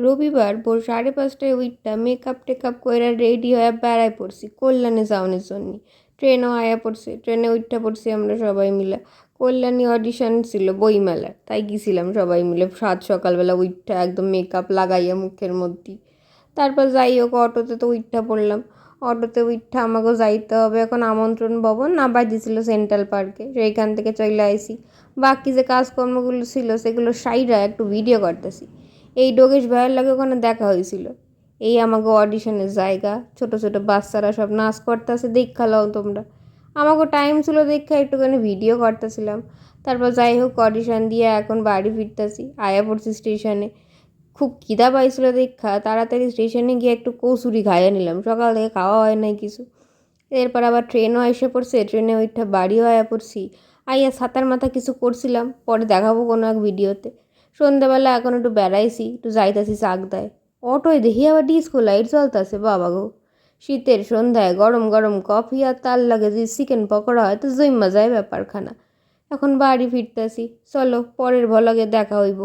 রবিবার ভোর 5:30টায় উইঠ্যা makeup take up কইরা রেডি হয়ে বেড়ায় পড়ছি কল্যাণে যাওয়ানোর জন্য। ট্রেনও আয়া পড়ছে, ট্রেনে উইঠ্যা পড়ছি আমরা সবাই মিলে। কল্যাণী অডিশন ছিল বইমেলার, তাই গেছিলাম সবাই মিলে সকালবেলা উইঠ্যা একদম মেকআপ লাগাইয়া মুখের মধ্যে। তারপর যাই হোক অটোতে তো উইঠ্যা পড়লাম। অটোতে উইঠ্যা আমাকেও যাইতে হবে এখন আমন্ত্রণ ভবন, না বাজিছিল সেন্ট্রাল পার্কে, সেইখান থেকে চলে আইসি। বাকি যে কাজকর্মগুলো ছিল সেগুলো সাইডা একটু ভিডিও করতেছি। এই ডোগেশ ভাইয়ের লাগে ওখানে দেখা হয়েছিল। এই আমাকে অডিশনের জায়গা, ছোট ছোট বাচ্চারা সব নাচ করতেছে, দেখালাও তোমরা। আমাকে টাইম ছিল দেখা একটুখানি ভিডিও করতেছিলাম। তারপর যাই হোক অডিশন দিয়ে এখন বাড়ি ফিরতেছি, আয়া পড়ছি স্টেশনে। খুব খিদা পাইছিল দেখা তাড়াতাড়ি স্টেশনে গিয়ে একটু কচুরি খাইয়ে নিলাম, সকাল থেকে খাওয়া হয় নাই কিছু। এরপর আবার ট্রেনও এসে পড়ছে, ট্রেনে ওইটা বাড়িও আয়া পড়ছি। আইয়া ছাতার মাথা কিছু করছিলাম, পরে দেখাবো কোনো এক ভিডিওতে। সন্ধ্যাবেলা এখন একটু বেড়াইছি, একটু যাইতাছি চাকদায়। অটোয় দেখি আবার ডিস্কো লাইট জ্বলতাছে, বাবা গো! শীতের সন্ধ্যায় গরম গরম কফি আর তার লাগে যদি চিকেন পকোড়া হয় তো জইম্মা যায় ব্যাপারখানা। এখন বাড়ি ফিরতাছি, চলো পরের ভ্লগে দেখা হইব।